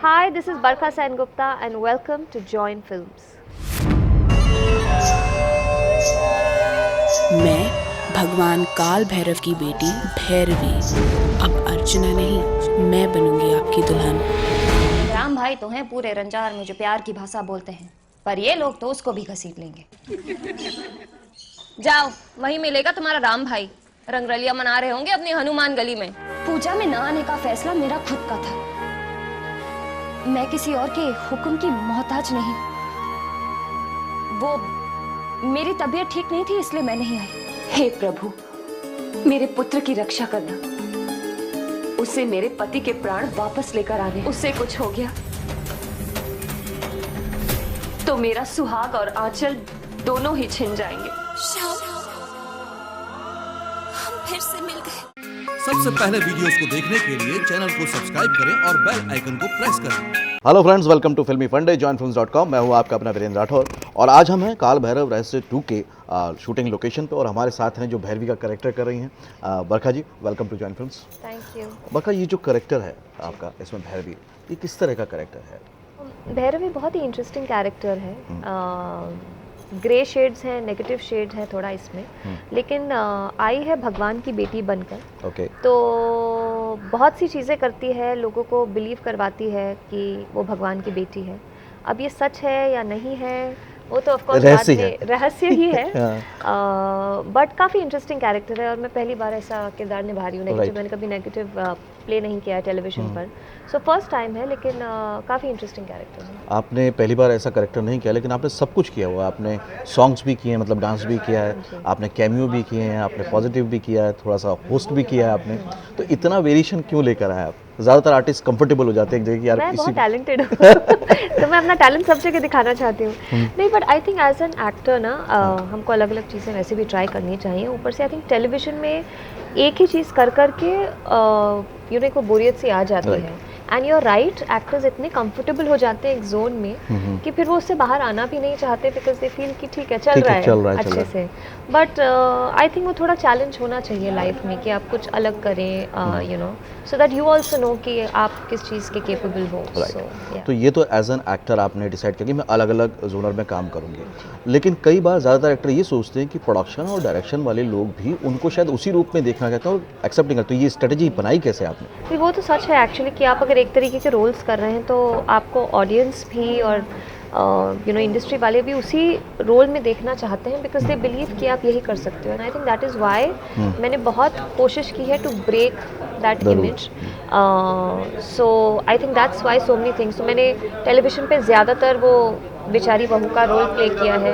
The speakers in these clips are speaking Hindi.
Hi, this is Barkha Sen Gupta and welcome to Join Films. मैं भगवान काल भैरव की बेटी भैरवी अब अर्चना नहीं, मैं बनूंगी आपकी दुल्हन। राम भाई तो हैं पूरे रंजार में जो प्यार की भाषा बोलते हैं, पर ये लोग तो उसको भी घसीट लेंगे। जाओ, वहीं मिलेगा तुम्हारा राम भाई। रंगरलिया मना रहे होंगे अपनी हनुमान गली में। पूजा में ना आने का फैसला मेरा खुद का था। मैं किसी और के हुक्म की मोहताज नहीं। वो मेरी तबीयत ठीक नहीं थी इसलिए मैं नहीं आई। हे प्रभु, मेरे पुत्र की रक्षा करना। उसे मेरे पति के प्राण वापस लेकर आने। उससे कुछ हो गया तो मेरा सुहाग और आंचल दोनों ही छिन जाएंगे। हम फिर से मिल गए। सबसे पहले वीडियोस को देखने के लिए चैनल को सब्सक्राइब करें और बेल आइकन को प्रेस करें। हेलो फ्रेंड्स, वेलकम टू फिल्मी फंडे joinfilms.com। मैं हूं आपका अपना वीरेंद्र राठौर और आज हम हैं काल भैरव रहस्य 2 के शूटिंग लोकेशन पे और हमारे साथ हैं जो भैरवी का कैरेक्टर कर रही हैं Barkha ji. Welcome to Join Films. Thank you. Barkha, ये जो कैरेक्टर है आपका इसमें भैरवी, ये किस तरह का कैरेक्टर है? भैरवी बहुत ही इंटरेस्टिंग कैरेक्टर है। ग्रे शेड्स हैं, नेगेटिव शेड्स हैं थोड़ा इसमें, लेकिन आई है भगवान की बेटी बनकर। ओके। तो बहुत सी चीज़ें करती है, लोगों को बिलीव करवाती है कि वो भगवान की बेटी है। अब ये सच है या नहीं है वो तो ऑफ कोर्स रहस्य ही है। बट काफ़ी इंटरेस्टिंग कैरेक्टर है और मैं पहली बार ऐसा किरदार निभा रही हूँ। नेगेटिव मैंने कभी नेगेटिव प्ले नहीं किया है टेलीविजन पर, सो फर्स्ट टाइम है, लेकिन काफ़ी इंटरेस्टिंग कैरेक्टर है। आपने पहली बार ऐसा कैरेक्टर नहीं किया, लेकिन आपने सब कुछ किया हुआ। आपने सॉन्ग्स भी किए हैं, मतलब डांस भी किया है, आपने कैमियो भी किए हैं, आपने पॉजिटिव भी किया है, थोड़ा सा होस्ट भी किया है आपने। तो इतना वेरिएशन क्यों लेकर आए आप? ज़्यादातर आर्टिस्ट कंफर्टेबल हो जाते हैं एक जगह कि यार मैं इसी बहुत टैलेंटेड हूँ तो मैं अपना टैलेंट सब जगह दिखाना चाहती हूँ। नहीं, but I think as an actor ना हमको अलग अलग चीज़ें वैसे भी ट्राई करनी चाहिए। ऊपर से आई थिंक टेलीविजन में एक ही चीज़ कर के को बोरियत सी आ जाती है। एंड यूर राइट, एक्टर्स इतने कंफर्टेबल हो जाते हैं एक जोन में कि फिर वो उससे बाहर आना भी नहीं चाहते, बिकॉज दे फील कि ठीक है चल रहा है अच्छे से। बट आई थिंक वो थोड़ा चैलेंज होना चाहिए लाइफ में कि आप कुछ अलग करें, so that you also know कि आप किस चीज़ के केपेबल हो। तो ये तो एज एन एक्टर आपने डिसाइड किया कि मैं अलग अलग जोनर में काम करूंगी, लेकिन कई बार ज़्यादातर एक्टर ये सोचते हैं कि प्रोडक्शन और डायरेक्शन वाले लोग भी उनको शायद उसी रूप में देखना चाहते हैं और एक्सेप्ट नहीं करते। तो ये स्ट्रेटजी बनाई कैसे आपने? वो तो सच है एक्चुअली कि आप अगर एक तरीके के रोल्स कर रहे हैं तो आपको ऑडियंस भी और इंडस्ट्री वाले भी उसी रोल में देखना चाहते हैं, बिकॉज दे बिलीव कि आप यही कर सकते हो। And I think that is why मैंने बहुत कोशिश की है to break that image. So I think that's why so many things. तो मैंने टेलीविजन पे ज़्यादातर वो बेचारी बहू का रोल प्ले किया है,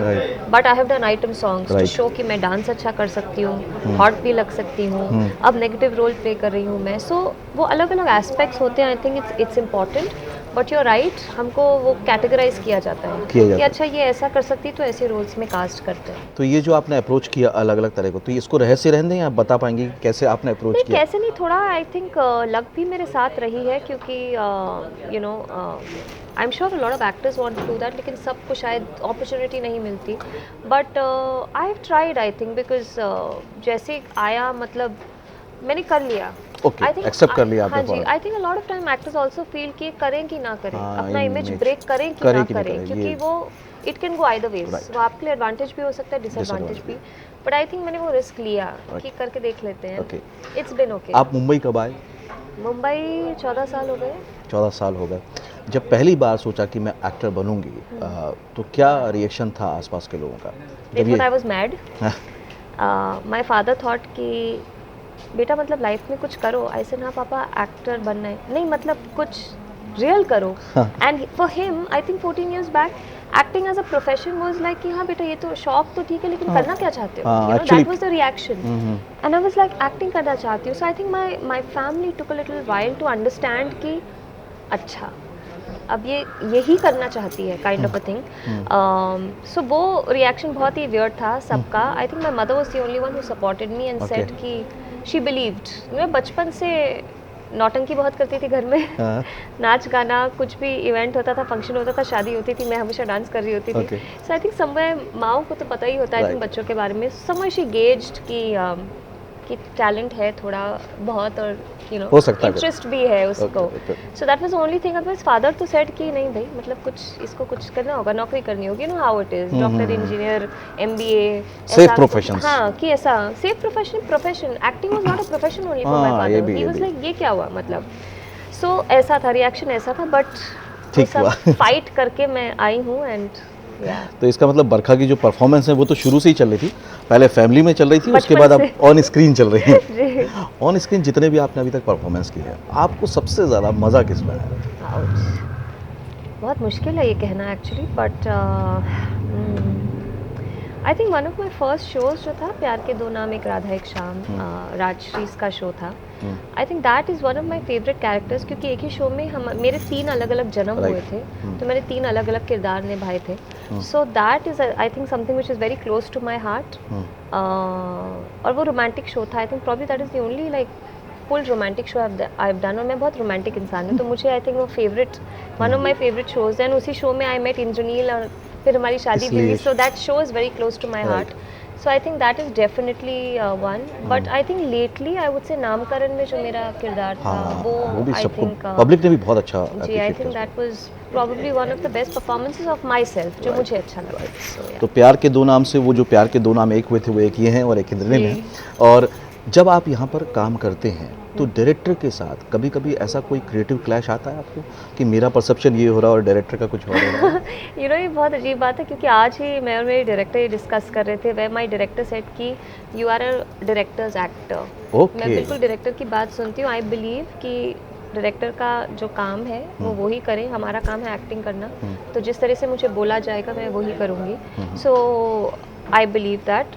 but I have done item songs to show कि मैं डांस अच्छा कर सकती हूँ, हॉट भी लग सकती हूँ। अब नेगेटिव रोल प्ले कर रही हूँ मैं। सो वो अलग अलग एस्पेक्ट्स होते हैं। I think it's important, but you're right, हमको वो कैटेगराइज किया जाता है कि अच्छा ये ऐसा कर सकती है तो ऐसे रोल्स में कास्ट करते हैं। तो ये जो आपने अप्रोच किया अलग अलग तरह को, तो इसको रहस्य रहने दें, आप बता पाएंगे कि कैसे आपने अप्रोच किया? कैसे नहीं, थोड़ा आई थिंक लक भी मेरे साथ रही है, क्योंकि I am sure a lot of actors want to do that, लेकिन सबको शायद अपॉर्चुनिटी नहीं मिलती। But I have tried, I think, because जैसे आया मतलब मैंने कर लिया। ओके, एक्सेप्ट कर लिया आपने। हाँ जी, I think a lot of time actors also feel कि करें कि ना करें, अपना इमेज ब्रेक करें कि ना करें, क्योंकि वो it can go either ways. वो आपके लिए एडवांटेज भी हो सकता है, डिसएडवांटेज भी। बट आई थिंक मैंने वो रिस्क लिया कि करके देख लेते हैं। It's been okay. आप मुंबई कब आए? मुंबई 14 साल हो गए। 14 साल हो गए। जब पहली बार सोचा कि मैं एक्टर बनूंगी, तो क्या रिएक्शन था आसपास के लोगों का? I was mad. My father thought कि बेटा मतलब लाइफ में कुछ करो। ऐसे ना पापा एक्टर बनना है, नहीं मतलब कुछ रियल करो। And for him I think 14 years back acting as a profession was like कि हाँ बेटा ये तो शौक तो ठीक है, लेकिन करना क्या चाहते हो? That was the reaction. And I was like acting करना चाहती हूँ। So I think my family took a little while to understand कि अच्छा अब ये यही करना चाहती है, kind of a thing. So वो रिएक्शन बहुत ही वियर्ड था सबका। I think my mother was the only one who supported me and said कि शी बिलीव्ड। मैं बचपन से नौटंकी बहुत करती थी घर में। नाच गाना कुछ भी इवेंट होता था, फंक्शन होता था, शादी होती थी, मैं हमेशा डांस कर रही होती थी। सो आई थिंक समवेयर माओ को तो पता ही होता है आई थिंक बच्चों के बारे में। समवेयर शी गेज्ड कि कि टैलेंट है थोड़ा बहुत और यू नो हो सकता है। इंटरेस्ट भी है उसको. Okay. So that was only thing. अब फादर तो सेड कि नहीं भाई मतलब कुछ इसको कुछ करना होगा, नौकरी करनी होगी. You know how it is, doctor, engineer, MBA, Safe professions. हाँ कि ऐसा safe profession. Acting was not a profession only for my हाँ, ये फादर. भी, ही ये वाज भी। लाइक ये क्या हुआ मतलब. सो ऐसा था, रिएक्शन ऐसा था. बट ठीक हुआ. फाइट करके मैं आई हूँ एंड तो इसका मतलब बरखा की जो परफॉर्मेंस है वो तो शुरू से ही चल रही थी, पहले फैमिली में चल रही थी, उसके बचपन बाद अब से। ऑन स्क्रीन चल रही है. ऑन स्क्रीन जितने भी आपने अभी तक परफॉर्मेंस की है, आपको सबसे ज़्यादा मज़ा किस में आया? बहुत मुश्किल है ये कहना actually. But I think one of my first shows जो था प्यार के दो नाम एक राधा एक शाम, राजश्रीज का शो था. I think that is one of my favourite characters, क्योंकि एक ही शो में हम मेरे 3 अलग अलग जन्म हुए थे. तो मैंने 3 अलग अलग किरदार निभाए थे. So that is I think something which is very close to my heart. और वो रोमांटिक शो था. I think probably that is the only like full romantic show I have done. और मैं बहुत रोमांटिक इंसान हूँ, तो मुझे आई थिंक वो favourite one of my favourite shows. And उसी शो में आई मेट इंद्रनील और फिर हमारी शादी भी हुई. So that show is very close to my heart. So I think that is definitely one. But I think lately I would say Naamkaran में जो मेरा किरदार था वो भी आई सबको थिंक पब्लिक ने भी बहुत अच्छा जी आई appreciate थिंक किया. That was probably one of the best performances of my self जो मुझे अच्छा लगा. So, yeah. तो प्यार के दो नाम से वो जो प्यार के दो नाम एक हुए थे वो एक ये हैं और एक इंद्रनील हैं. और जब आप यहाँ पर काम करते हैं तो डायरेक्टर के साथ कभी कभी ऐसा कोई क्रिएटिव क्लैश आता है आपको कि मेरा परसेप्शन ये हो रहा है और डायरेक्टर का कुछ और हो रहा है? यू नो ये बहुत अजीब बात है, क्योंकि आज ही मैं और मेरे डायरेक्टर ये डिस्कस कर रहे थे. वे माई डायरेक्टर सेड कि you are a director's actor. Okay. मैं बिल्कुल डायरेक्टर की बात सुनती हूँ. आई बिलीव कि डायरेक्टर का जो काम है वो वही करें. हमारा काम है एक्टिंग करना. तो जिस तरह से मुझे बोला जाएगा मैं वही करूँगी. सो आई बिलीव दैट.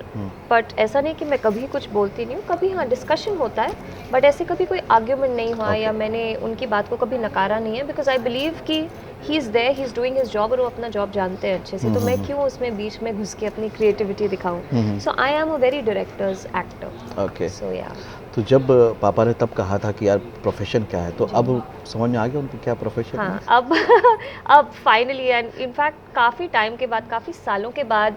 बट ऐसा नहीं कि मैं कभी कुछ बोलती नहीं हूँ. कभी हाँ डिस्कशन होता है, बट ऐसे कभी कोई आर्ग्यूमेंट नहीं हुआ या मैंने उनकी बात को कभी नकारा नहीं है. बिकॉज आई बिलीव कि he is there, he is doing his job और वो अपना जॉब जानते हैं अच्छे से. तो मैं क्यों उसमें बीच में घुस के अपनी क्रिएटिविटी दिखाऊँ. So I am a very directors actor. Okay. So या तो जब पापा ने तब कहा था कि यार प्रोफेशन क्या है, तो अब समझ में आ गया उनको क्या प्रोफेशन है? हाँ अब फाइनली एंड इनफैक्ट काफ़ी टाइम के बाद, काफ़ी सालों के बाद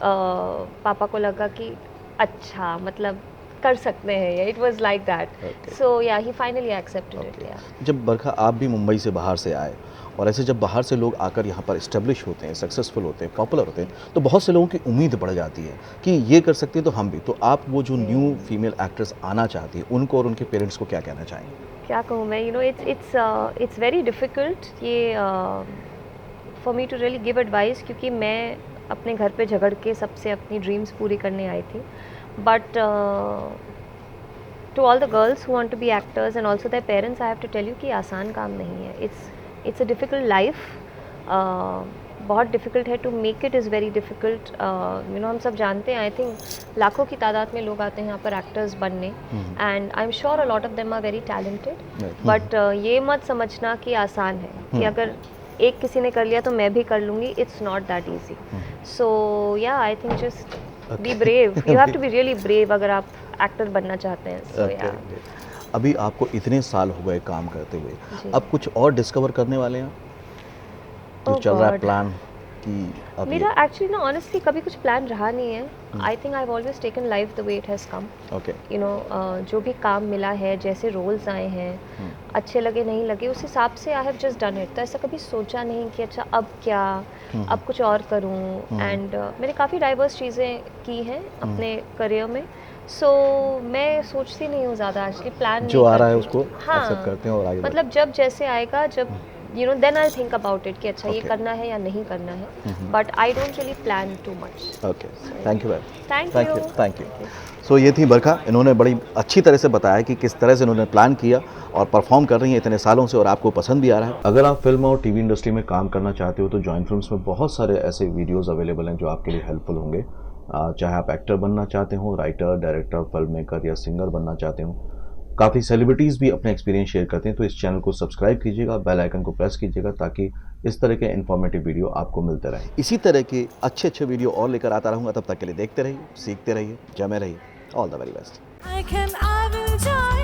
पापा को लगा कि अच्छा मतलब कर सकते हैं ये. It was like that. So या ही फाइनली एक्सेप्टेड इट. या जब बरखा आप भी मुंबई से बाहर से आए और ऐसे जब बाहर से लोग आकर यहाँ पर इस्टेब्लिश होते हैं, सक्सेसफुल होते हैं, पॉपुलर होते हैं, तो बहुत से लोगों की उम्मीद बढ़ जाती है कि ये कर सकते हैं तो हम भी. तो आप वो जो न्यू फीमेल एक्ट्रेस आना चाहती है उनको और उनके पेरेंट्स को क्या कहना चाहेंगे? क्या कहूँ मैं. You know it's very difficult ये for me to really give advice, क्योंकि मैं अपने घर पे झगड़ के सबसे अपनी ड्रीम्स पूरी करने आई थी. But to all the girls who want to be actors and also their parents, I have to tell you कि आसान काम नहीं है. It's a difficult life. बहुत डिफ़िकल्ट है. To make it is very difficult. You know हम सब जानते हैं, आई थिंक लाखों की तादाद में लोग आते हैं यहाँ पर एक्टर्स बनने. And I am sure a lot of them are very talented. But ये मत समझना कि आसान है कि अगर एक किसी ने कर लिया तो मैं भी कर लूँगी. It's not that easy. So या I think just be brave. You have to be really brave अगर आप एक्टर बनना चाहते हैं. सो या अभी आपको इतने साल हो गए काम करते हुए, अब कुछ और डिस्कवर करने वाले हैं जो Oh चल रहा है God. प्लान कि अभी? मेरा एक्चुअली ना ऑनेस्टली कभी कुछ प्लान रहा नहीं है. I think I have always taken life the way it has come. Okay. You know जो भी काम मिला है, जैसे रोल्स आए हैं, अच्छे लगे नहीं लगे, उस हिसाब से I have just done it. तो ऐसा कभी सोचा नहीं कि अच्छा अब क्या, अब कुछ और करूं. एंड मैंने काफ़ी डाइवर्स चीज़ें की हैं अपने करियर में. सो मैं सोचती नहीं हूँ ज़्यादा. एक्चुअली प्लान जो आ रहा है उसको हाँ, एक्सेप्ट करते हैं और आगे मतलब जब जैसे आएगा, जब you know then I think about it कि अच्छा ये Okay. करना है या नहीं करना है. But I don't really plan too much. Okay. Thank you Thank thank you. So ये थी बरखा. इन्होंने बड़ी अच्छी तरह से बताया कि किस तरह से इन्होंने प्लान किया और परफॉर्म कर रही हैं इतने सालों से और आपको पसंद भी आ रहा है. अगर आप फिल्म और टीवी इंडस्ट्री में काम करना चाहते हो तो जॉइन फिल्म्स में बहुत सारे ऐसे वीडियोज़ अवेलेबल हैं जो आपके लिए हेल्पफुल होंगे. चाहे आप एक्टर बनना चाहते हो, राइटर, डायरेक्टर, फिल्म मेकर या सिंगर बनना चाहते हो. काफ़ी सेलिब्रिटीज़ भी अपने एक्सपीरियंस शेयर करते हैं. तो इस चैनल को सब्सक्राइब कीजिएगा, बेल आइकन को प्रेस कीजिएगा ताकि इस तरह के इन्फॉर्मेटिव वीडियो आपको मिलते रहे. इसी तरह के अच्छे वीडियो और लेकर आता रहूँगा. तब तक के लिए देखते रहिए, सीखते रहिए, जमे रहिए. All the very best. I will join